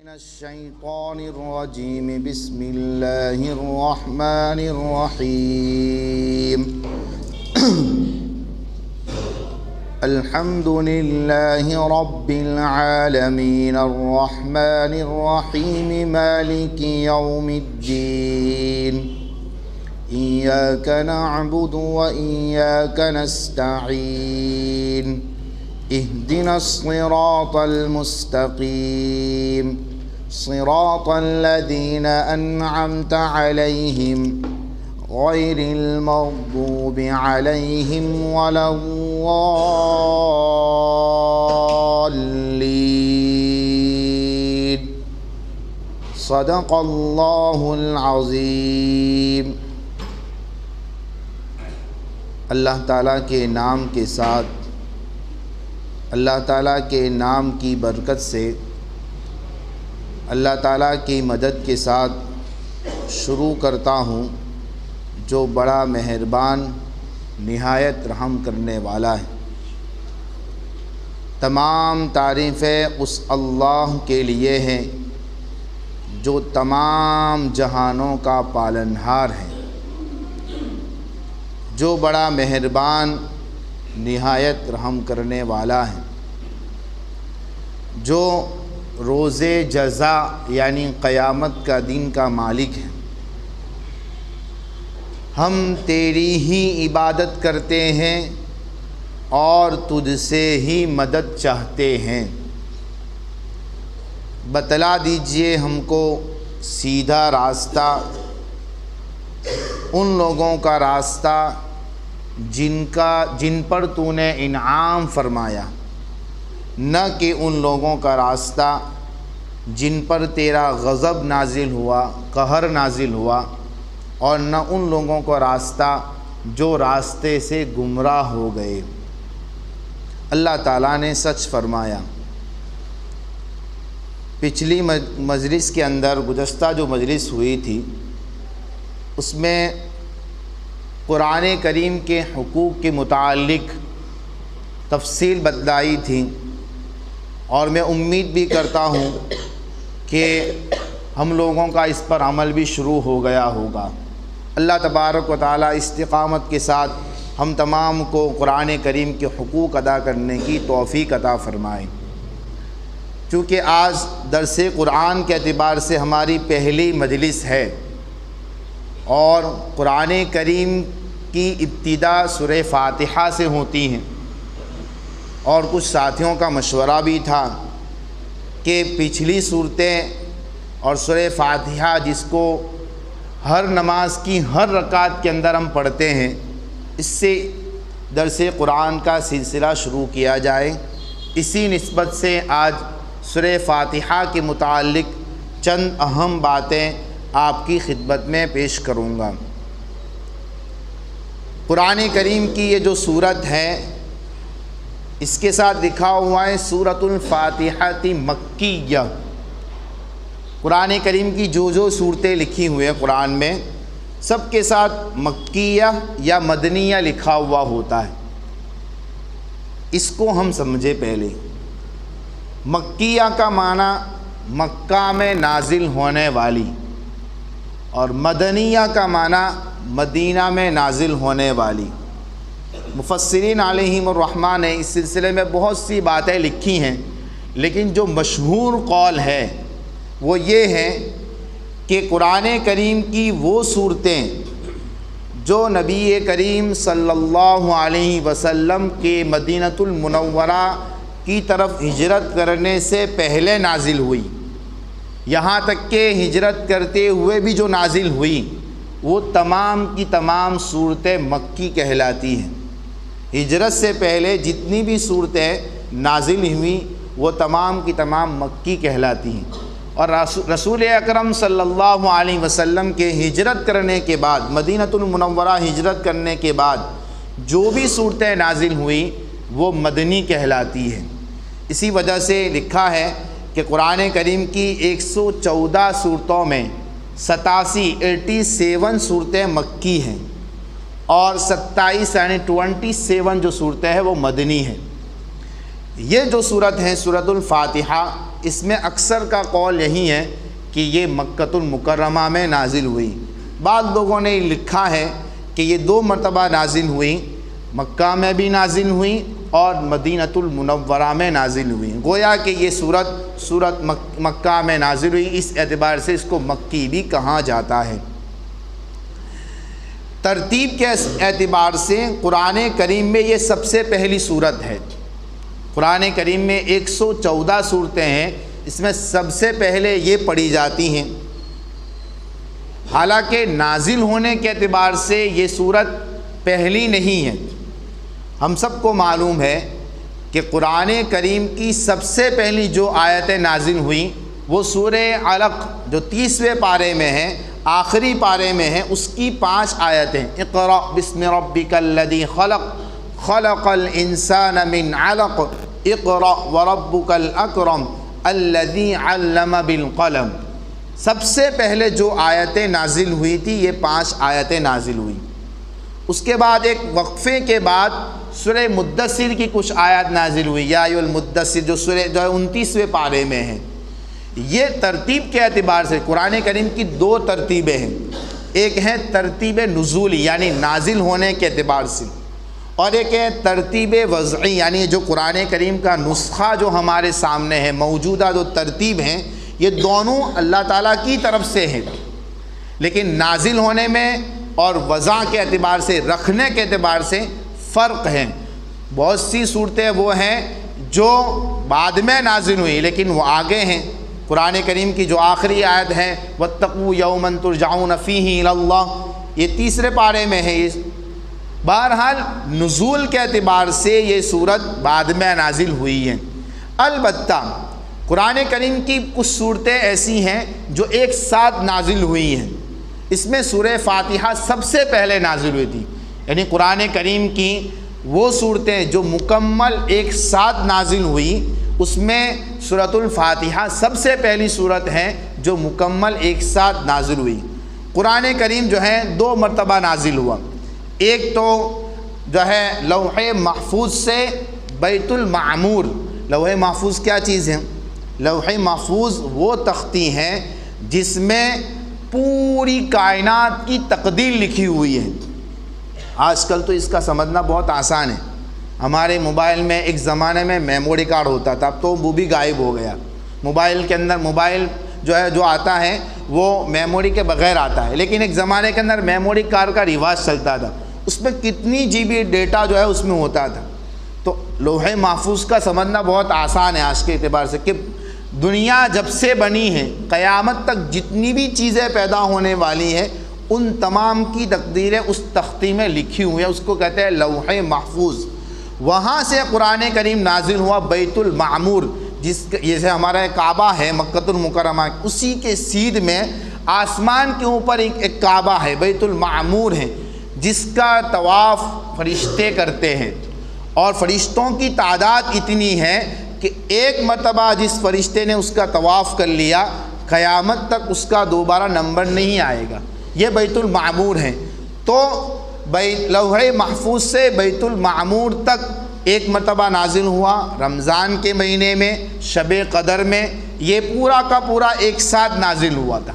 الشيطان الرجيم بسم الله الرحمن الرحيم الحمد لله رب العالمين الرحمن الرحيم مالك يوم الدين إياك نعبد وإياك نستعين اهدنا الصراط المستقيم صراط الذين أنعمت عليهم غير المغضوب عليهم ولا الضالين صدق الله العظيم۔ اللہ تعالیٰ کے نام کے ساتھ، اللہ تعالیٰ کے نام کی برکت سے، اللہ تعالیٰ کی مدد کے ساتھ شروع کرتا ہوں جو بڑا مہربان نہایت رحم کرنے والا ہے۔ تمام تعریفیں اس اللہ کے لیے ہیں جو تمام جہانوں کا پالنہار ہے، جو بڑا مہربان نہایت رحم کرنے والا ہے، جو روز جزا یعنی قیامت کا دن کا مالک ہے۔ ہم تیری ہی عبادت کرتے ہیں اور تجھ سے ہی مدد چاہتے ہیں۔ بتلا دیجئے ہم کو سیدھا راستہ، ان لوگوں کا راستہ جن پر تو نے انعام فرمایا، نہ کہ ان لوگوں کا راستہ جن پر تیرا غضب نازل ہوا، قہر نازل ہوا، اور نہ ان لوگوں کا راستہ جو راستے سے گمراہ ہو گئے۔ اللہ تعالیٰ نے سچ فرمایا۔ پچھلی مجلس کے اندر، گزشتہ جو مجلس ہوئی تھی، اس میں قرآن کریم کے حقوق کے متعلق تفصیل بتلائی تھی، اور میں امید بھی کرتا ہوں کہ ہم لوگوں کا اس پر عمل بھی شروع ہو گیا ہوگا۔ اللہ تبارک و تعالیٰ استقامت کے ساتھ ہم تمام کو قرآن کریم کے حقوق ادا کرنے کی توفیق عطا فرمائے۔ چونکہ آج درس قرآن کے اعتبار سے ہماری پہلی مجلس ہے، اور قرآن کریم کی ابتدا سورہ فاتحہ سے ہوتی ہیں، اور کچھ ساتھیوں کا مشورہ بھی تھا کہ پچھلی صورتیں اور سورہ فاتحہ جس کو ہر نماز کی ہر رکعت کے اندر ہم پڑھتے ہیں، اس سے درس قرآن کا سلسلہ شروع کیا جائے۔ اسی نسبت سے آج سورہ فاتحہ کے متعلق چند اہم باتیں آپ کی خدمت میں پیش کروں گا۔ قرآن کریم کی یہ جو سورت ہے، اس کے ساتھ لکھا ہوا ہے سورۃ الفاتحہ مکیہ۔ قرآن کریم کی جو صورتیں لکھی ہوئی ہیں قرآن میں، سب کے ساتھ مکیہ یا مدنیہ لکھا ہوا ہوتا ہے۔ اس کو ہم سمجھے پہلے۔ مکیہ کا معنی مکہ میں نازل ہونے والی، اور مدنیہ کا معنی مدینہ میں نازل ہونے والی۔ مفسرین علیہم الرحمہ نے اس سلسلے میں بہت سی باتیں لکھی ہیں، لیکن جو مشہور قول ہے وہ یہ ہے کہ قرآن کریم کی وہ صورتیں جو نبی کریم صلی اللہ علیہ وسلم کے مدینہ المنورہ کی طرف ہجرت کرنے سے پہلے نازل ہوئی، یہاں تک کہ ہجرت کرتے ہوئے بھی جو نازل ہوئی، وہ تمام کی تمام صورتیں مکی کہلاتی ہیں۔ ہجرت سے پہلے جتنی بھی صورتیں نازل ہوئیں وہ تمام کی تمام مکی کہلاتی ہیں، اور رسول اکرم صلی اللہ علیہ وسلم کے ہجرت کرنے کے بعد، مدینہ المنورہ ہجرت کرنے کے بعد جو بھی صورتیں نازل ہوئیں وہ مدنی کہلاتی ہیں۔ اسی وجہ سے لکھا ہے کہ قرآن کریم کی 114 صورتوں میں 87 صورتیں مکی ہیں، اور 27 یعنی 27 جو صورتیں ہیں وہ مدنی ہیں۔ یہ جو صورت ہے سورۃ الفاتحہ، اس میں اکثر کا قول یہی ہے کہ یہ مکۃ المکرمہ میں نازل ہوئی۔ بعض لوگوں نے لکھا ہے کہ یہ 2 مرتبہ نازل ہوئی، مکہ میں بھی نازل ہوئی اور مدینۃ المنورہ میں نازل ہوئی، گویا کہ یہ سورت مکہ میں نازل ہوئی، اس اعتبار سے اس کو مکی بھی کہا جاتا ہے۔ ترتیب کے اعتبار سے قرآن کریم میں یہ سب سے پہلی سورت ہے۔ قرآن کریم میں 114 سورتیں ہیں، اس میں سب سے پہلے یہ پڑھی جاتی ہیں۔ حالانکہ نازل ہونے کے اعتبار سے یہ سورت پہلی نہیں ہے۔ ہم سب کو معلوم ہے کہ قرآن کریم کی سب سے پہلی جو آیتیں نازل ہوئیں وہ سورہ علق جو 30ویں پارے میں ہے، آخری پارے میں ہے، اس کی 5 آیتیں، اقرأ بسم ربک الذی خلق خلق الانسان من علق اقرأ وربک الاکرم الذی علم بالقلم۔ سب سے پہلے جو آیتیں نازل ہوئی تھی یہ 5 آیتیں نازل ہوئی۔ اس کے بعد ایک وقفے کے بعد سورہ مدثر کی کچھ آیات نازل ہوئی، یا ایھا المدثر جو 29ویں پارے میں ہے۔ یہ ترتیب کے اعتبار سے قرآن کریم کی 2 ترتیبیں ہیں، ایک ہے ترتیب نزولی یعنی نازل ہونے کے اعتبار سے، اور ایک ہے ترتیب وضعی یعنی جو قرآن کریم کا نسخہ جو ہمارے سامنے ہے، موجودہ جو ترتیب ہیں، یہ دونوں اللہ تعالیٰ کی طرف سے ہیں، لیکن نازل ہونے میں اور وضع کے اعتبار سے، رکھنے کے اعتبار سے فرق ہے۔ بہت سی صورتیں وہ ہیں جو بعد میں نازل ہوئی لیکن وہ آگے ہیں۔ قرآن کریم کی جو آخری آیت ہے وَاتَّقُوا يَوْمًا تُرْجَعُونَ فِيهِ إِلَى اللَّهِ، یہ 3رے پارے میں ہے۔ بہرحال نزول کے اعتبار سے یہ صورت بعد میں نازل ہوئی ہے۔ البتہ قرآن کریم کی کچھ صورتیں ایسی ہیں جو ایک ساتھ نازل ہوئی ہیں۔ اس میں سورہ فاتحہ سب سے پہلے نازل ہوئی تھی، یعنی قرآن کریم کی وہ صورتیں جو مکمل ایک ساتھ نازل ہوئی، اس میں سورۃ الفاتحہ سب سے پہلی صورت ہے جو مکمل ایک ساتھ نازل ہوئی۔ قرآن کریم جو ہے 2 مرتبہ نازل ہوا، ایک تو جو ہے لوح محفوظ سے بیت المعمور۔ لوح محفوظ کیا چیز ہے؟ لوح محفوظ وہ تختی ہے جس میں پوری کائنات کی تقدیر لکھی ہوئی ہے۔ آج کل تو اس کا سمجھنا بہت آسان ہے، ہمارے موبائل میں ایک زمانے میں میموری کارڈ ہوتا تھا، اب تو وہ بھی غائب ہو گیا۔ موبائل کے اندر موبائل جو آتا ہے وہ میموری کے بغیر آتا ہے، لیکن ایک زمانے کے اندر میموری کارڈ کا رواج چلتا تھا، اس میں کتنی GB ڈیٹا جو ہے اس میں ہوتا تھا۔ تو لوح محفوظ کا سمجھنا بہت آسان ہے آج کے اعتبار سے کہ دنیا جب سے بنی ہے قیامت تک جتنی بھی چیزیں پیدا ہونے والی ہیں ان تمام کی تقدیریں اس تختی میں لکھی ہوئی ہیں، اس کو کہتے ہیں لوح محفوظ۔ وہاں سے قرآن کریم نازل ہوا بیت المعمور، جیسے ہمارا کعبہ ہے مکۃ المکرمہ، اسی کے سیدھ میں آسمان کے اوپر ایک کعبہ ہے، بیت المعمور ہے، جس کا طواف فرشتے کرتے ہیں، اور فرشتوں کی تعداد اتنی ہے کہ ایک مرتبہ جس فرشتے نے اس کا طواف کر لیا قیامت تک اس کا دوبارہ نمبر نہیں آئے گا۔ یہ بیت المعمور ہے۔ تو لوح محفوظ سے بیت المعمور تک ایک مرتبہ نازل ہوا رمضان کے مہینے میں، شب قدر میں، یہ پورا کا پورا ایک ساتھ نازل ہوا تھا۔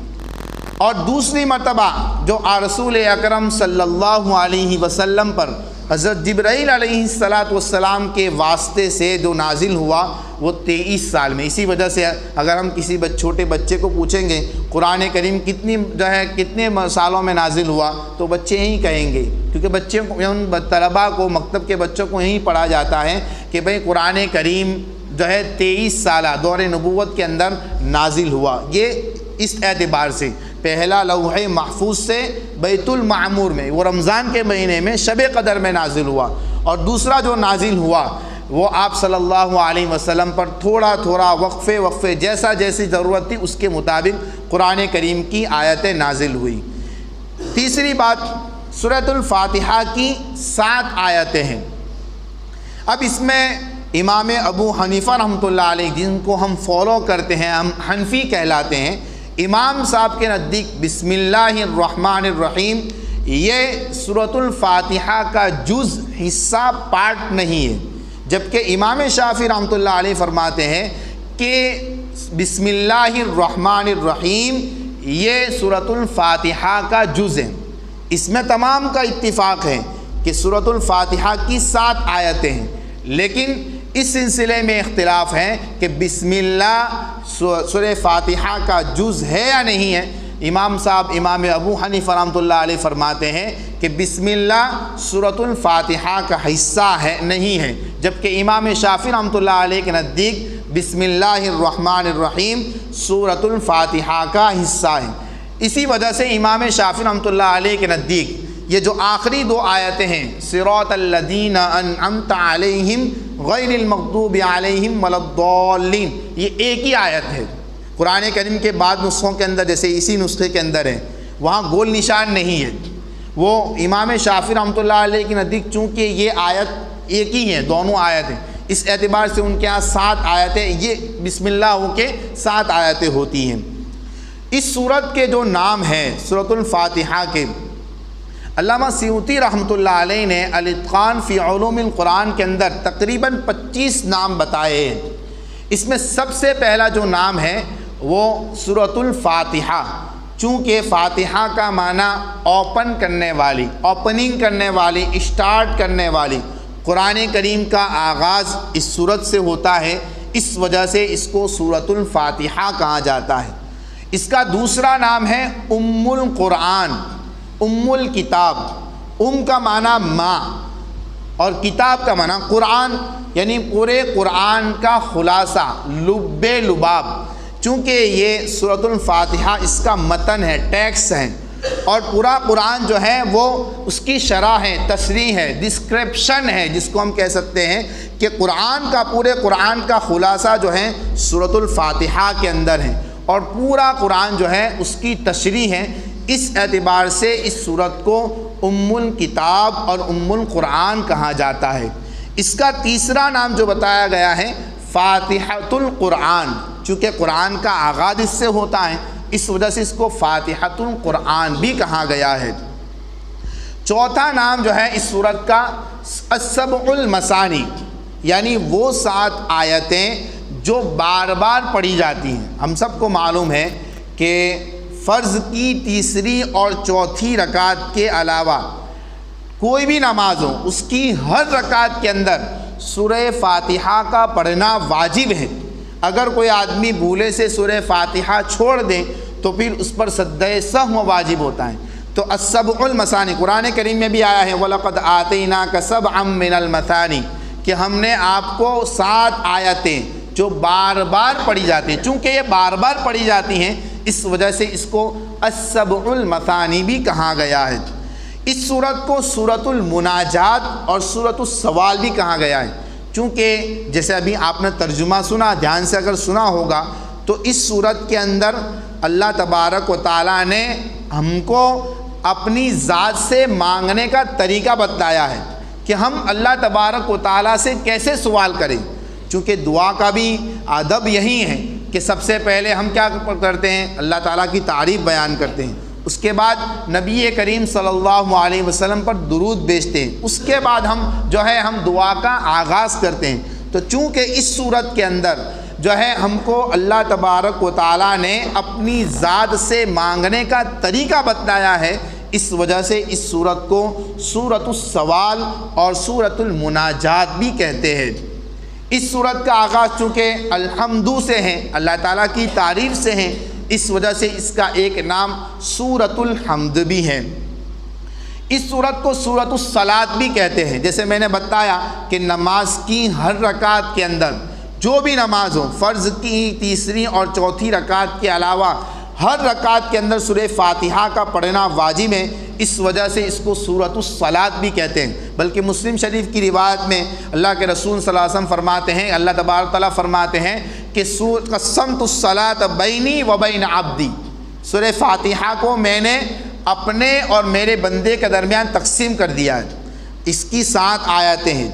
اور دوسری مرتبہ جو رسول اکرم صلی اللہ علیہ وسلم پر حضرت جبرائیل علیہ السلام کے واسطے سے جو نازل ہوا وہ 23 سال میں۔ اسی وجہ سے اگر ہم کسی چھوٹے بچے کو پوچھیں گے قرآن کریم کتنے سالوں میں نازل ہوا تو بچے یہی کہیں گے، کیونکہ بچے ان طلباء کو، مکتب کے بچوں کو یہی پڑھا جاتا ہے کہ بھئی قرآن کریم جو ہے 23 سالہ دور نبوت کے اندر نازل ہوا۔ یہ اس اعتبار سے پہلا لوح محفوظ سے بیت المعمور میں، وہ رمضان کے مہینے میں شب قدر میں نازل ہوا، اور دوسرا جو نازل ہوا وہ آپ صلی اللہ علیہ وسلم پر تھوڑا تھوڑا وقفے جیسی ضرورت تھی اس کے مطابق قرآن کریم کی آیتیں نازل ہوئی۔ تیسری بات، سورۃ الفاتحہ کی 7 آیتیں ہیں۔ اب اس میں امام ابو حنیفہ رحمۃ اللہ علیہ، جن کو ہم فالو کرتے ہیں، ہم حنفی کہلاتے ہیں، امام صاحب کے نزدیک بسم اللہ الرحمن الرحیم یہ سورۃ الفاتحہ کا جز، حصہ، پارٹ نہیں ہے، جبکہ امام شافعی رحمۃ اللہ علیہ فرماتے ہیں کہ بسم اللہ الرحمن الرحیم یہ سورۃ الفاتحہ کا جز ہے۔ اس میں تمام کا اتفاق ہے کہ سورۃ الفاتحہ کی 7 آیتیں ہیں، لیکن اس سلسلے میں اختلاف ہے کہ بسم اللہ سورہ فاتحہ کا جز ہے یا نہیں ہے۔ امام ابو حنیفہ رحمۃ اللہ علیہ فرماتے ہیں کہ بسم اللہ سورۃ الفاتحہ کا حصہ ہے نہیں ہے، جبکہ امام شافعی رحمۃ اللہ علیہ کے نزدیک بسم اللہ الرحمن الرحیم سورۃ الفاتحہ کا حصہ ہے۔ اسی وجہ سے امام شافعی رحمۃ اللہ علیہ کے نزدیک یہ جو آخری 2 آیتیں ہیں صراط الذین انعمت علیہم غیر المغضوب علیہم ولا الضالین، یہ ایک ہی آیت ہے۔ قرآن کریم کے بعد نسخوں کے اندر جیسے اسی نسخے کے اندر ہے وہاں گول نشان نہیں ہے، وہ امام شافعی رحمۃ اللہ علیہ کے نزدیک چونکہ یہ آیت ایک ہی ہیں، دونوں آیتیں، اس اعتبار سے ان کے ہاں 7 آیتیں، یہ بسم اللہ ہو کے 7 آیتیں ہوتی ہیں۔ اس سورت کے جو نام ہیں سورۃ الفاتحہ کے، علامہ سیوطی رحمۃ اللہ علیہ نے الاتقان فی علوم القرآن کے اندر تقریباً 25 نام بتائے ہیں۔ اس میں سب سے پہلا جو نام ہے وہ سورۃ الفاتحہ، چونکہ فاتحہ کا معنی اوپن کرنے والی، اوپننگ کرنے والی، اسٹارٹ کرنے والی، قرآن کریم کا آغاز اس سورت سے ہوتا ہے، اس وجہ سے اس کو سورۃ الفاتحہ کہا جاتا ہے۔ اس کا دوسرا نام ہے ام القرآن، ام الکتاب، ام کا معنی ماں اور کتاب کا معنی قرآن، یعنی پورے قرآن کا خلاصہ، لب لباب، چونکہ یہ سورۃ الفاتحہ اس کا متن ہے، ٹیکسٹ ہے، اور پورا قرآن جو ہے وہ اس کی شرح ہے، تشریح ہے، ڈسکرپشن ہے، جس کو ہم کہہ سکتے ہیں کہ قرآن کا، پورے قرآن کا خلاصہ جو ہے سورۃ الفاتحہ کے اندر ہے، اور پورا قرآن جو ہے اس کی تشریح ہے۔ اس اعتبار سے اس سورت کو ام الکتاب اور ام القرآن کہا جاتا ہے۔ اس کا تیسرا نام جو بتایا گیا ہے فاتحۃ القرآن، چونکہ قرآن کا آغاز اس سے ہوتا ہے، اس وجہ سے اس کو فاتحۃ القرآن بھی کہا گیا ہے۔ چوتھا نام جو ہے اس سورت کا السبع المثانی، یعنی وہ 7 آیتیں جو بار بار پڑھی جاتی ہیں۔ ہم سب کو معلوم ہے کہ فرض کی تیسری اور چوتھی رکعت کے علاوہ کوئی بھی نماز ہو، اس کی ہر رکعت کے اندر سورہ فاتحہ کا پڑھنا واجب ہے۔ اگر کوئی آدمی بھولے سے سورہ فاتحہ چھوڑ دے تو پھر اس پر سجدہ سہو واجب ہوتا ہے۔ تو السبع المثانی قرآن کریم میں بھی آیا ہے وَلَقَدْ آتَيْنَاكَ سَبْعًا مِّنَ الْمَثَانِ، کہ ہم نے آپ کو 7 آیتیں جو بار بار پڑھی جاتی ہیں، چونکہ یہ بار بار پڑھی جاتی ہیں اس وجہ سے اس کو السبع المثانی بھی کہا گیا ہے۔ اس سورت کو سورۃ المناجات اور سورۃ السوال بھی کہا گیا ہے، چونکہ جیسے ابھی آپ نے ترجمہ سنا، دھیان سے اگر سنا ہوگا تو اس سورت کے اندر اللہ تبارک و تعالیٰ نے ہم کو اپنی ذات سے مانگنے کا طریقہ بتایا ہے کہ ہم اللہ تبارک و تعالیٰ سے کیسے سوال کریں، چونکہ دعا کا بھی ادب یہی ہے کہ سب سے پہلے ہم کیا کرتے ہیں، اللہ تعالیٰ کی تعریف بیان کرتے ہیں، اس کے بعد نبی کریم صلی اللہ علیہ وسلم پر درود بھیجتے ہیں، اس کے بعد ہم جو ہے ہم دعا کا آغاز کرتے ہیں۔ تو چونکہ اس صورت کے اندر جو ہے ہم کو اللہ تبارک و تعالیٰ نے اپنی ذات سے مانگنے کا طریقہ بتایا ہے، اس وجہ سے اس صورت کو سورۃ السوال اور سورۃ المناجات بھی کہتے ہیں۔ اس صورت کا آغاز چونکہ الحمدو سے ہیں، اللہ تعالیٰ کی تعریف سے ہیں، اس وجہ سے اس کا ایک نام سورۃ الحمد بھی ہے۔ اس صورت کو سورۃ الصلاۃ بھی کہتے ہیں، جیسے میں نے بتایا کہ نماز کی ہر رکعت کے اندر جو بھی نماز ہو، فرض کی تیسری اور چوتھی رکعت کے علاوہ ہر رکعت کے اندر سورہ فاتحہ کا پڑھنا واجب ہے، اس وجہ سے اس کو سورۃ الصلاۃ بھی کہتے ہیں۔ بلکہ مسلم شریف کی روایت میں اللہ کے رسول صلی اللہ علیہ وسلم فرماتے ہیں، اللہ تبارک تعالیٰ فرماتے ہیں کہ قسمت الصلاۃ بینی و بین عبدی، سورہ فاتحہ کو میں نے اپنے اور میرے بندے کے درمیان تقسیم کر دیا ہے۔ اس کی 7 آیتیں ہیں،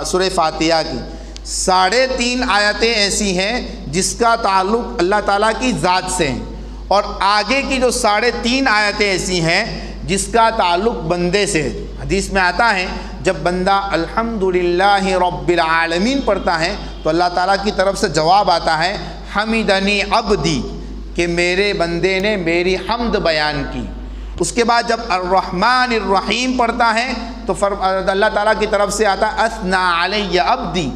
سورہ فاتحہ کی 3.5 آیتیں ایسی ہیں جس کا تعلق اللہ تعالیٰ کی ذات سے ہیں، اور آگے کی جو 3.5 آیتیں ایسی ہیں جس کا تعلق بندے سے ہے۔ حدیث میں آتا ہے جب بندہ الحمدللہ رب العالمین پڑھتا ہے تو اللہ تعالیٰ کی طرف سے جواب آتا ہے حمدنی عبدی کہ میرے بندے نے میری حمد بیان کی۔ اس کے بعد جب الرحمن الرحیم پڑھتا ہے تو اللہ تعالیٰ کی طرف سے آتا اثنا علی عبدی،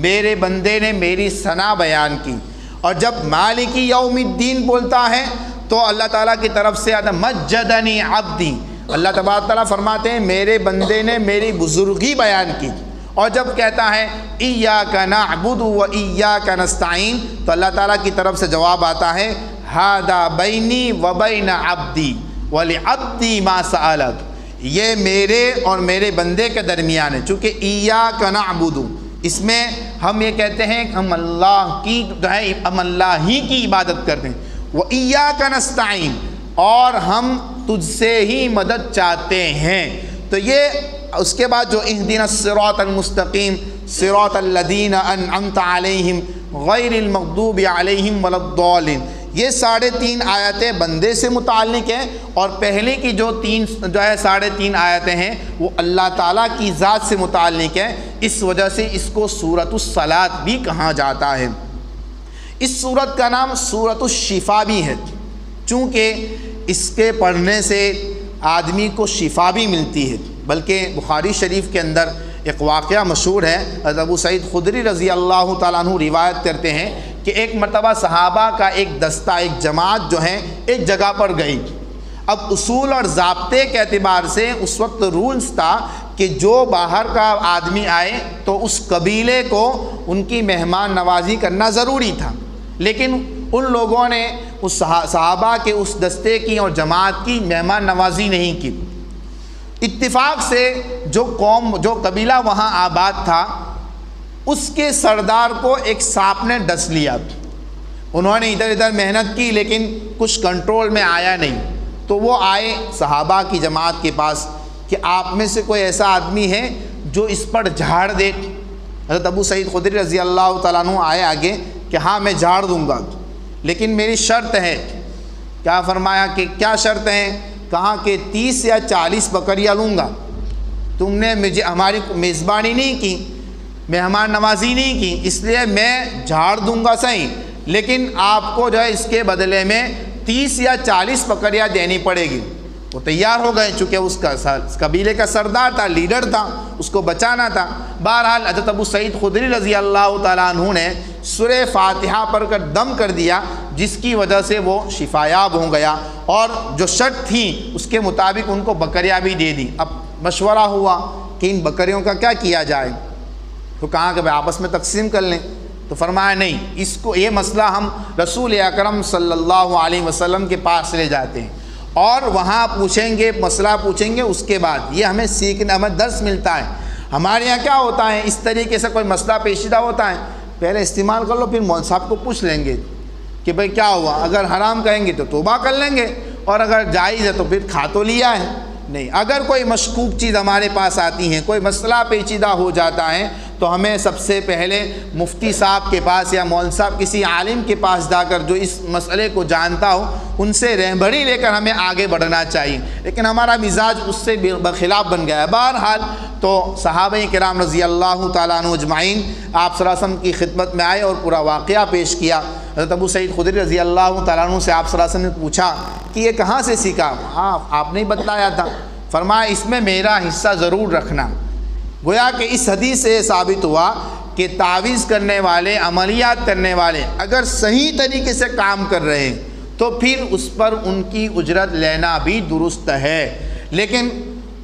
میرے بندے نے میری ثنا بیان کی۔ اور جب مالکی یوم الدین بولتا ہے تو اللہ تعالیٰ کی طرف سے آتا مجدنی عبدی، اللہ تبارک تعالیٰ فرماتے ہیں میرے بندے نے میری بزرگی بیان کی۔ اور جب کہتا ہے ایاک نعبد و ایاک نستعین تو اللہ تعالیٰ کی طرف سے جواب آتا ہے ھذا بینی و بین عبدی ولعبدی ما سألک، یہ میرے اور میرے بندے کے درمیان ہے۔ چونکہ ایاک نعبد، اس میں ہم یہ کہتے ہیں کہ ہم اللہ کی جو ہے ہم اللہ ہی کی عبادت کرتے ہیں، و ایاک نستعین، اور ہم تجھ سے ہی مدد چاہتے ہیں۔ تو یہ اس کے بعد جو اہدنا الصراط المستقیم صراط الذین انعمت علیہم غیر المغضوب علیہم ولا الضالین، یہ 3.5 آیتیں بندے سے متعلق ہیں، اور پہلے کی جو 3.5 آیتیں ہیں وہ اللہ تعالیٰ کی ذات سے متعلق ہیں۔ اس وجہ سے اس کو سورۃ الصلاۃ بھی کہا جاتا ہے۔ اس سورت کا نام سورۃ الشفا بھی ہے، چونکہ اس کے پڑھنے سے آدمی کو شفا بھی ملتی ہے۔ بلکہ بخاری شریف کے اندر ایک واقعہ مشہور ہے، حضرت ابو سعید خدری رضی اللہ تعالیٰ عنہ روایت کرتے ہیں کہ ایک مرتبہ صحابہ کا ایک دستہ، ایک جماعت جو ہے ایک جگہ پر گئی۔ اب اصول اور ضابطے کے اعتبار سے اس وقت رولز تھا کہ جو باہر کا آدمی آئے تو اس قبیلے کو ان کی مہمان نوازی کرنا ضروری تھا، لیکن ان لوگوں نے اس صحابہ کے اس دستے کی اور جماعت کی مہمان نوازی نہیں کی۔ اتفاق سے جو قوم، جو قبیلہ وہاں آباد تھا، اس کے سردار کو ایک سانپ نے ڈس لیا۔ انہوں نے ادھر ادھر محنت کی لیکن کچھ کنٹرول میں آیا نہیں، تو وہ آئے صحابہ کی جماعت کے پاس کہ آپ میں سے کوئی ایسا آدمی ہے جو اس پر جھاڑ دے۔ حضرت ابو سعید خدری رضی اللہ تعالیٰ عنہ آئے آگے کہ ہاں میں جھاڑ دوں گا، لیکن میری شرط ہے۔ کیا فرمایا کہ کیا شرط ہے؟ کہا کہ 30 یا 40 بکریاں لوں گا، تم نے مجھے ہماری میزبانی نہیں کی، مہمان نوازی نہیں کی، اس لیے میں جھاڑ دوں گا صحیح، لیکن آپ کو جو ہے اس کے بدلے میں 30 یا 40 بکریاں دینی پڑے گی۔ وہ تیار ہو گئے، چونکہ اس کا قبیلے کا سردار تھا، لیڈر تھا، اس کو بچانا تھا۔ بہرحال حضرت ابو سعید خدری رضی اللہ تعالیٰ عنہ نے سورہ فاتحہ پڑھ کر دم کر دیا، جس کی وجہ سے وہ شفایاب ہو گیا، اور جو شرط تھی اس کے مطابق ان کو بکریاں بھی دے دی۔ اب مشورہ ہوا کہ ان بکریوں کا کیا کیا جائے، تو کہا کہ آپس میں تقسیم کر لیں۔ تو فرمایا نہیں، اس کو یہ مسئلہ ہم رسول اکرم صلی اللہ علیہ وسلم کے پاس لے جاتے ہیں اور وہاں پوچھیں گے، مسئلہ پوچھیں گے، اس کے بعد یہ ہمیں سیکھنے، ہمیں درس ملتا ہے۔ ہمارے یہاں کیا ہوتا ہے، اس طریقے سے کوئی مسئلہ پیچیدہ ہوتا ہے، پہلے استعمال کر لو، پھر مول صاحب کو پوچھ لیں گے کہ بھئی کیا ہوا، اگر حرام کہیں گے تو توبہ کر لیں گے، اور اگر جائز ہے تو پھر کھا تو لیا ہے۔ نہیں، اگر کوئی مشکوک چیز ہمارے پاس آتی ہے، کوئی مسئلہ پیچیدہ ہو جاتا ہے، تو ہمیں سب سے پہلے مفتی صاحب کے پاس یا مول صاحب کسی عالم کے پاس جا کر جو اس مسئلے کو جانتا ہو ان سے رہبری لے کر ہمیں آگے بڑھنا چاہیے، لیکن ہمارا مزاج اس سے بخلاف بن گیا ہے۔ بہرحال تو صحابہ کرام رضی اللہ تعالیٰ عنہ اجمعین آپ صلی اللہ علیہ وسلم کی خدمت میں آئے اور پورا واقعہ پیش کیا۔ حضرت ابو سعید خدری رضی اللہ تعالیٰ عنہ سے آپ صلی اللہ علیہ وسلم نے پوچھا کہ یہ کہاں سے سیکھا؟ ہاں آپ نے بتلایا تھا۔ فرمایا اس میں میرا حصہ ضرور رکھنا۔ گویا کہ اس حدیث سے ثابت ہوا کہ تعویذ کرنے والے، عملیات کرنے والے اگر صحیح طریقے سے کام کر رہے ہیں تو پھر اس پر ان کی اجرت لینا بھی درست ہے، لیکن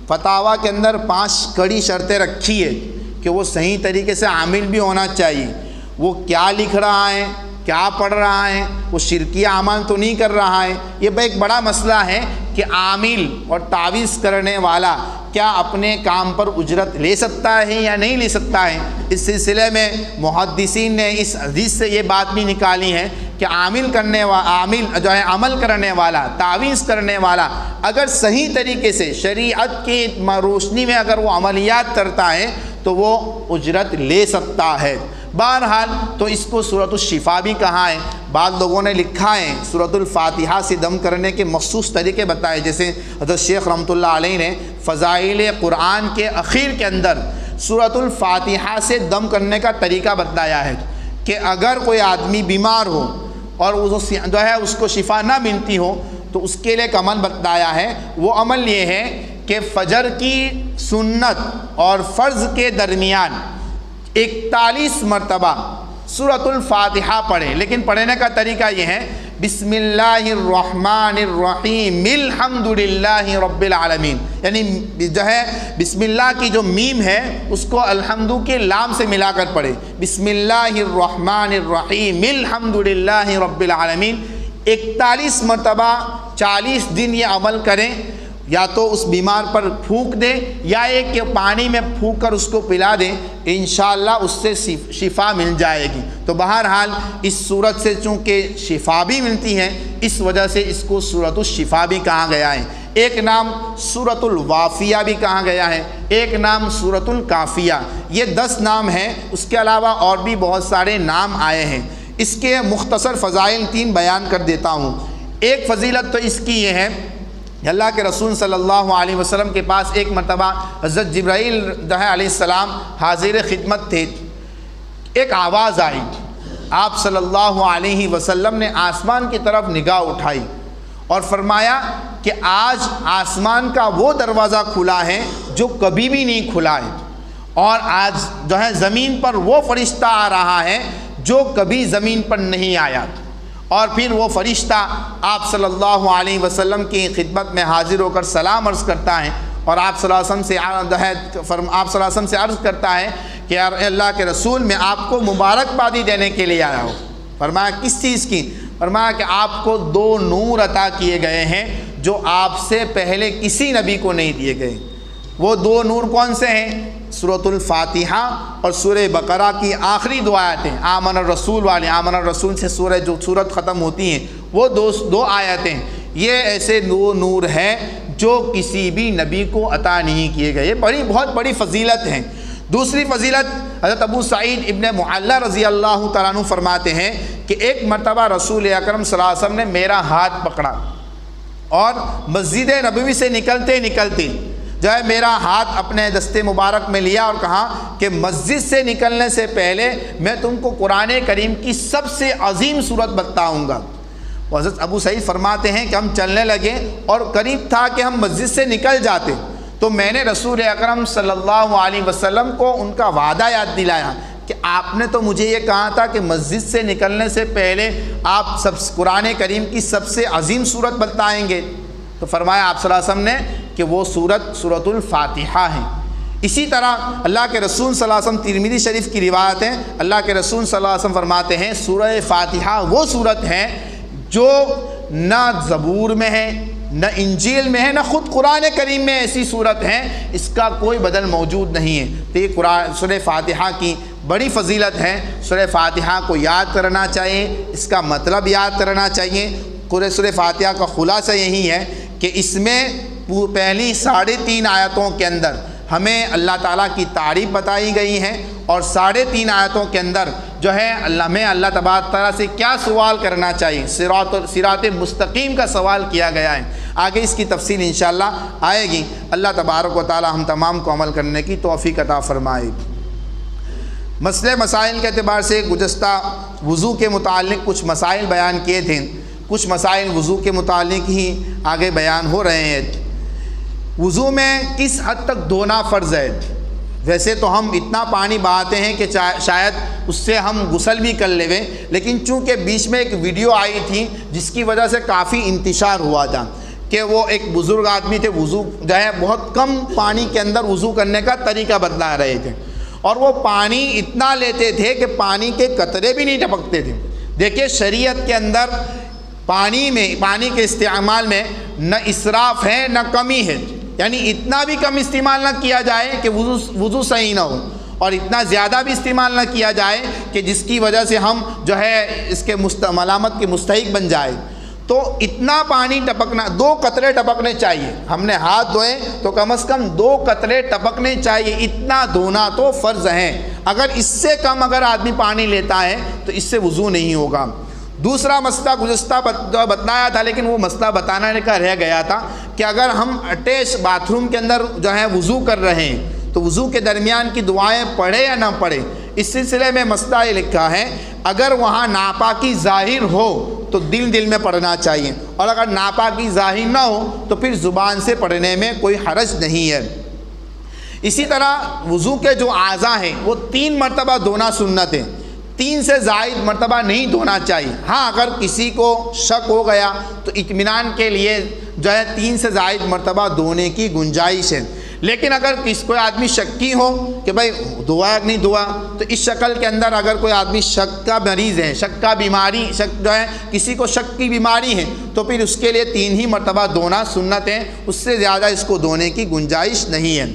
فتاویٰ کے اندر 5 کڑی شرطیں رکھی ہے کہ وہ صحیح طریقے سے عامل بھی ہونا چاہیے۔ وہ کیا لکھ رہا ہے، کیا پڑھ رہا ہے، وہ شرکیہ عمل تو نہیں کر رہا ہے۔ یہ ایک بڑا مسئلہ ہے کہ عامل اور تعویذ کرنے والا کیا اپنے کام پر اجرت لے سکتا ہے یا نہیں لے سکتا ہے۔ اس سلسلے میں محدثین نے اس حدیث سے یہ بات بھی نکالی ہے کہ عامل جو ہے عمل کرنے والا، تعویذ کرنے والا اگر صحیح طریقے سے شریعت کی روشنی میں اگر وہ عملیات کرتا ہے تو وہ اجرت لے سکتا ہے۔ بہرحال تو اس کو سورۃ الشفا بھی کہا ہے۔ بعض لوگوں نے لکھا ہے سورۃ الفاتحہ سے دم کرنے کے مخصوص طریقے بتائے، جیسے حضرت شیخ رحمۃ اللہ علیہ نے فضائل قرآن کے اخیر کے اندر سورۃ الفاتحہ سے دم کرنے کا طریقہ بتایا ہے کہ اگر کوئی آدمی بیمار ہو اور وہ جو ہے اس کو شفا نہ ملتی ہو تو اس کے لیے ایک عمل بتایا ہے. وہ عمل یہ ہے کہ فجر کی سنت اور فرض کے درمیان 41 مرتبہ سورۃ الفاتحہ پڑھیں. لیکن پڑھنے کا طریقہ یہ ہے بسم اللہ الرحمن الرحیم الحمد للہ رب العالمین، یعنی جو ہے بسم اللہ کی جو میم ہے اس کو الحمد کے لام سے ملا کر پڑھے. بسم اللہ الرحمن الرحیم الحمد للہ رب العالمین 41 مرتبہ 40 دن یہ عمل کریں. یا تو اس بیمار پر پھونک دیں یا ایک کہ پانی میں پھونک کر اس کو پلا دیں، انشاءاللہ اس سے شفا مل جائے گی. تو بہرحال اس صورت سے چونکہ شفا بھی ملتی ہے اس وجہ سے اس کو سورۃ الشفا بھی کہا گیا ہے. ایک نام سورۃ الوافیہ بھی کہا گیا ہے، ایک نام سورۃ الکافیہ. یہ 10 نام ہیں، اس کے علاوہ اور بھی بہت سارے نام آئے ہیں. اس کے مختصر فضائل 3 بیان کر دیتا ہوں. ایک فضیلت تو اس کی یہ ہے، اللہ کے رسول صلی اللہ علیہ وسلم کے پاس ایک مرتبہ حضرت جبرائیل علیہ السلام حاضر خدمت تھے. ایک آواز آئی، آپ صلی اللہ علیہ وسلم نے آسمان کی طرف نگاہ اٹھائی اور فرمایا کہ آج آسمان کا وہ دروازہ کھلا ہے جو کبھی بھی نہیں کھلا ہے، اور آج جو ہے زمین پر وہ فرشتہ آ رہا ہے جو کبھی زمین پر نہیں آیا. اور پھر وہ فرشتہ آپ صلی اللہ علیہ وسلم کی خدمت میں حاضر ہو کر سلام عرض کرتا ہے اور آپ صلی اللہ علیہ وسلم سے عرض کرتا ہے کہ اللہ کے رسول میں آپ کو مبارکبادی دینے کے لیے آیا ہوں. فرمایا کس چیز کی؟ فرمایا کہ آپ کو 2 نور عطا کیے گئے ہیں جو آپ سے پہلے کسی نبی کو نہیں دیے گئے. وہ 2 نور کون سے ہیں؟ سورۃ الفاتحہ اور سورہ بقرہ کی آخری 2 آیتیں، آمن الرسول والے، آمن الرسول سے جو سورت ختم ہوتی ہیں وہ 2 آیتیں. یہ ایسے 2 نور ہیں جو کسی بھی نبی کو عطا نہیں کیے گئے. بہت بڑی فضیلت ہیں. دوسری فضیلت، حضرت ابو سعید ابن معلّہ رضی اللہ تعالیٰ عنہ فرماتے ہیں کہ ایک مرتبہ رسول اکرم صلی اللہ علیہ وسلم نے میرا ہاتھ پکڑا اور مسجد نبوی سے نکلتے جو ہے میرا ہاتھ اپنے دستے مبارک میں لیا اور کہا کہ مسجد سے نکلنے سے پہلے میں تم کو قرآن کریم کی سب سے عظیم صورت بتاؤں گا. حضرت ابو سعید فرماتے ہیں کہ ہم چلنے لگے اور قریب تھا کہ ہم مسجد سے نکل جاتے تو میں نے رسول اکرم صلی اللہ علیہ وسلم کو ان کا وعدہ یاد دلایا کہ آپ نے تو مجھے یہ کہا تھا کہ مسجد سے نکلنے سے پہلے آپ قرآن کریم کی سب سے عظیم صورت بتائیں گے. تو فرمایا آپ صلی اللہ علیہ وسلم نے کہ وہ سورۃ الفاتحہ ہے. اسی طرح اللہ کے رسول صلی اللہ علیہ وسلم، ترمذی شریف کی روایت ہے، اللہ کے رسول صلی اللہ علیہ وسلم فرماتے ہیں سورہ فاتحہ وہ صورت ہے جو نہ زبور میں ہے، نہ انجیل میں ہے، نہ خود قرآن کریم میں ایسی صورت ہے، اس کا کوئی بدل موجود نہیں ہے. تو یہ سورہ فاتحہ کی بڑی فضیلت ہے. سورہ فاتحہ کو یاد کرنا چاہیے، اس کا مطلب یاد کرنا چاہیے. سورہ فاتحہ کا خلاصہ یہی ہے کہ اس میں پہلی 3.5 آیتوں کے اندر ہمیں اللہ تعالیٰ کی تعریف بتائی گئی ہے اور 3.5 آیتوں کے اندر جو ہے ہمیں اللہ تبارک تعالیٰ سے کیا سوال کرنا چاہیے، صراط مستقیم کا سوال کیا گیا ہے. آگے اس کی تفصیل انشاءاللہ آئے گی. اللہ تبارک و تعالیٰ ہم تمام کو عمل کرنے کی توفیق عطا فرمائے. مسئلے مسائل کے اعتبار سے گزشتہ وضو کے متعلق کچھ مسائل بیان کیے تھے. کچھ مسائل وضو کے متعلق ہی آگے بیان ہو رہے ہیں. وضو میں کس حد تک دھونا فرض ہے؟ ویسے تو ہم اتنا پانی بہاتے ہیں کہ شاید اس سے ہم غسل بھی کر لیں، لیکن چونکہ بیچ میں ایک ویڈیو آئی تھی جس کی وجہ سے کافی انتشار ہوا تھا کہ وہ ایک بزرگ آدمی تھے، وضو جو ہے بہت کم پانی کے اندر وضو کرنے کا طریقہ بتلا رہے تھے اور وہ پانی اتنا لیتے تھے کہ پانی کے قطرے بھی نہیں ٹپکتے تھے. دیکھیے شریعت کے اندر پانی کے استعمال میں نہ اسراف ہے نہ کمی ہے، یعنی اتنا بھی کم استعمال نہ کیا جائے کہ وضو صحیح نہ ہو اور اتنا زیادہ بھی استعمال نہ کیا جائے کہ جس کی وجہ سے ہم جو ہے اس کے ملامت کے مستحق بن جائے. تو اتنا پانی ٹپکنا، 2 قطرے ٹپکنے چاہیے. ہم نے ہاتھ دھوئے تو کم از کم 2 قطرے ٹپکنے چاہیے، اتنا دھونا تو فرض ہے. اگر اس سے کم اگر آدمی پانی لیتا ہے تو اس سے وضو نہیں ہوگا. دوسرا مسئلہ گزشتہ بتلایا تھا لیکن وہ مسئلہ بتانے کا رہ گیا تھا کہ اگر ہم اٹیچ باتھ روم کے اندر جو ہے وضو کر رہے ہیں تو وضو کے درمیان کی دعائیں پڑھے یا نہ پڑھے. اس سلسلے میں مسئلہ یہ لکھا ہے، اگر وہاں ناپاکی ظاہر ہو تو دل میں پڑھنا چاہیے، اور اگر ناپاکی ظاہر نہ ہو تو پھر زبان سے پڑھنے میں کوئی حرج نہیں ہے۔ اسی طرح وضو کے جو اعضاء ہیں وہ 3 مرتبہ دھونا سنت ہے، 3 سے زائد مرتبہ نہیں دھونا چاہیے۔ ہاں اگر کسی کو شک ہو گیا تو اطمینان کے لیے جو ہے 3 سے زائد مرتبہ دھونے کی گنجائش ہے، لیکن اگر کوئی آدمی شکی ہو کہ بھائی دھوا یا نہیں دھوا، تو اس شکل کے اندر اگر کوئی آدمی شک کا مریض ہے، شک کا بیماری، شک جو ہے کسی کو شک کی بیماری ہے، تو پھر اس کے لیے 3 ہی مرتبہ دھونا سنت ہے، اس سے زیادہ اس کو دھونے کی گنجائش نہیں ہے۔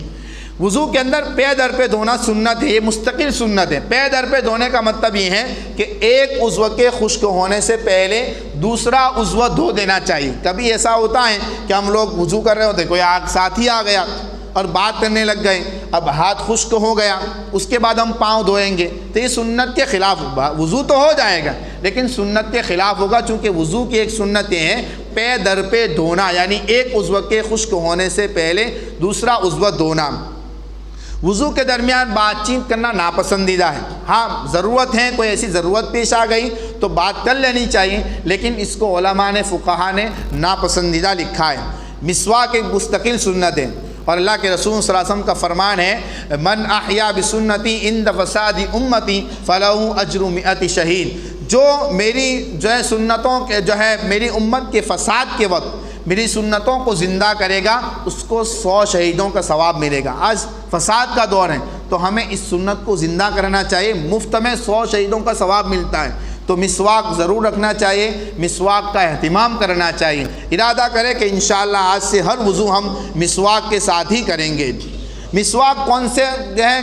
وضو کے اندر پے در پہ دھونا سنت ہے، یہ مستقل سنت ہے۔ پے در پہ دھونے کا مطلب یہ ہے کہ ایک عضو کے خشک ہونے سے پہلے دوسرا عضو دھو دینا چاہیے۔ کبھی ایسا ہوتا ہے کہ ہم لوگ وضو کر رہے ہوتے، کوئی ساتھی آ گیا اور بات کرنے لگ گئے، اب ہاتھ خشک ہو گیا، اس کے بعد ہم پاؤں دھوئیں گے تو یہ سنت کے خلاف ہوگا، وضو تو ہو جائے گا لیکن سنت کے خلاف ہوگا، چونکہ وضو کی ایک سنت یہ ہے پے در پہ دھونا، یعنی ایک عضو کے خشک ہونے سے پہلے دوسرا عضو دھونا۔ وضو کے درمیان بات چیت کرنا ناپسندیدہ ہے۔ ہاں ضرورت ہے، کوئی ایسی ضرورت پیش آ گئی تو بات کر لینی چاہیے، لیکن اس کو علماء نے، فقہا نے ناپسندیدہ لکھا ہے۔ مسواک ایک مستقل سنت ہے، اور اللہ کے رسول صلی اللہ علیہ وسلم کا فرمان ہے، من احیا بسنتی عند فساد امتی فلہ اجر 100 شہید۔ جو میری جو ہے سنتوں کے جو ہے میری امت کے فساد کے وقت میری سنتوں کو زندہ کرے گا، اس کو 100 شہیدوں کا ثواب ملے گا۔ آج فساد کا دور ہے تو ہمیں اس سنت کو زندہ کرنا چاہیے، مفت میں 100 شہیدوں کا ثواب ملتا ہے، تو مسواک ضرور رکھنا چاہیے، مسواک کا اہتمام کرنا چاہیے۔ ارادہ کرے کہ انشاءاللہ آج سے ہر وضو ہم مسواک کے ساتھ ہی کریں گے۔ مسواک کون سے جو ہے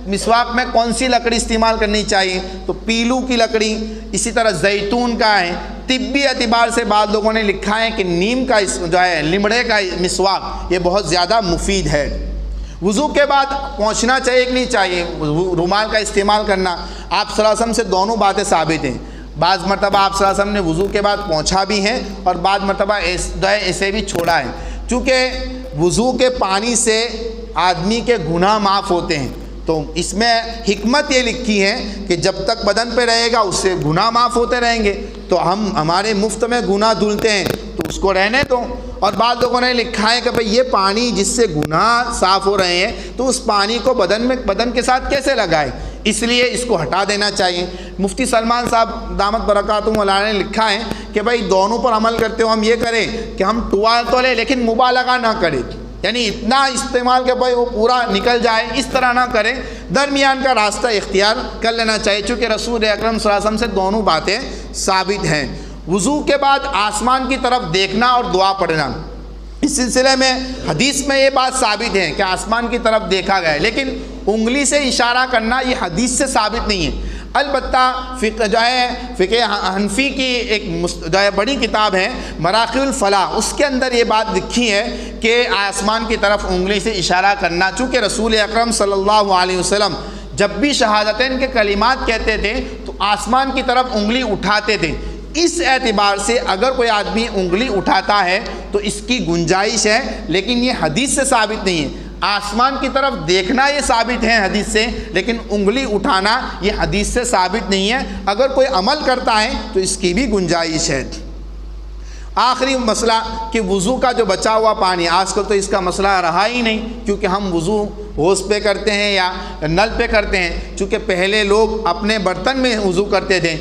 مسواک میں کون سی لکڑی استعمال کرنی چاہیے؟ تو پیلو کی لکڑی، اسی طرح زیتون کا ہے۔ طبی اعتبار سے بعض لوگوں نے لکھا ہے کہ نیم کا جو ہے لیمڑے کا مسواک یہ بہت زیادہ مفید ہے۔ وضو کے بعد پہنچنا چاہیے کہ نہیں چاہیے، رومال کا استعمال کرنا، آپ صلی اللہ علیہ وسلم سے دونوں باتیں ثابت ہیں۔ بعض مرتبہ آپ صلی اللہ علیہ وسلم نے وضو کے بعد پہنچا بھی ہے اور بعض مرتبہ ایسے بھی چھوڑا ہے، چونکہ وضو کے پانی سے آدمی کے گناہ معاف ہوتے ہیں، تو اس میں حکمت یہ لکھی ہے کہ جب تک بدن پہ رہے گا اس سے گناہ معاف ہوتے رہیں گے، تو ہمارے مفت میں گناہ دھلتے ہیں تو اس کو رہنے دو۔ اور بعض لوگوں نے لکھا ہے کہ بھئی یہ پانی جس سے گناہ صاف ہو رہے ہیں تو اس پانی کو بدن کے ساتھ کیسے لگائے، اس لیے اس کو ہٹا دینا چاہیے۔ مفتی سلمان صاحب دامت برکاتہم علیہ نے لکھا ہے کہ بھئی دونوں پر عمل کرتے ہو ہم یہ کریں کہ ہم ٹوال تو لیں لیکن مبالغہ نہ کریں، یعنی اتنا استعمال کہ بھائی وہ پورا نکل جائے، اس طرح نہ کریں، درمیان کا راستہ اختیار کر لینا چاہیے، چونکہ رسول اکرم صلی اللہ علیہ وسلم سے دونوں باتیں ثابت ہیں۔ وضو کے بعد آسمان کی طرف دیکھنا اور دعا پڑھنا، اس سلسلے میں حدیث میں یہ بات ثابت ہے کہ آسمان کی طرف دیکھا گیا ہے، لیکن انگلی سے اشارہ کرنا یہ حدیث سے ثابت نہیں ہے۔ البتہ فقہ حنفی کی ایک جو ہے بڑی کتاب ہے مراقی الفلاح، اس کے اندر یہ بات لکھی ہے کہ آسمان کی طرف انگلی سے اشارہ کرنا، چونکہ رسول اکرم صلی اللہ علیہ وسلم جب بھی شہادتین کے کلمات کہتے تھے تو آسمان کی طرف انگلی اٹھاتے تھے۔ اس اعتبار سے اگر کوئی آدمی انگلی اٹھاتا ہے تو اس کی گنجائش ہے، لیکن یہ حدیث سے ثابت نہیں ہے۔ آسمان کی طرف دیکھنا یہ ثابت ہے حدیث سے، لیکن انگلی اٹھانا یہ حدیث سے ثابت نہیں ہے۔ اگر کوئی عمل کرتا ہے تو اس کی بھی گنجائش ہے۔ آخری مسئلہ کہ وضو کا جو بچا ہوا پانی، آج کل تو اس کا مسئلہ رہا ہی نہیں، کیونکہ ہم وضو ہوس پہ کرتے ہیں یا نل پہ کرتے ہیں، چونکہ پہلے لوگ اپنے برتن میں وضو کرتے تھے۔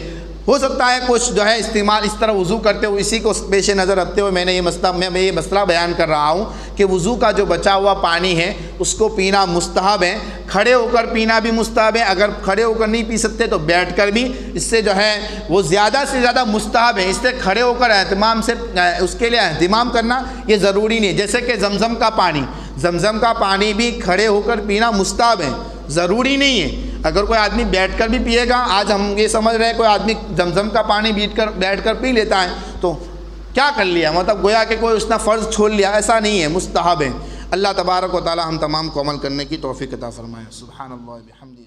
ہو سکتا ہے کچھ جو ہے استعمال اس طرح وضو کرتے ہوئے، اسی کو پیش نظر رکھتے ہوئے میں یہ مسئلہ بیان کر رہا ہوں کہ وضو کا جو بچا ہوا پانی ہے اس کو پینا مستحب ہے، کھڑے ہو کر پینا بھی مستحب ہے، اگر کھڑے ہو کر نہیں پی سکتے تو بیٹھ کر بھی، اس سے جو ہے وہ زیادہ سے زیادہ مستحب ہے، اس سے کھڑے ہو کر اہتمام سے اس کے لیے اہتمام کرنا یہ ضروری نہیں ہے۔ جیسے کہ زمزم کا پانی بھی کھڑے ہو کر پینا مستحب ہے، ضروری نہیں ہے۔ اگر کوئی آدمی بیٹھ کر بھی پیے گا، آج ہم یہ سمجھ رہے ہیں کوئی آدمی زمزم کا پانی بیٹھ کر پی لیتا ہے تو کیا کر لیا، مطلب گویا کہ کوئی اس نے فرض چھوڑ لیا، ایسا نہیں ہے، مستحب ہے۔ اللہ تبارک و تعالی ہم تمام کو عمل کرنے کی توفیق عطا فرمائے۔ سبحان اللہ بحمدہ۔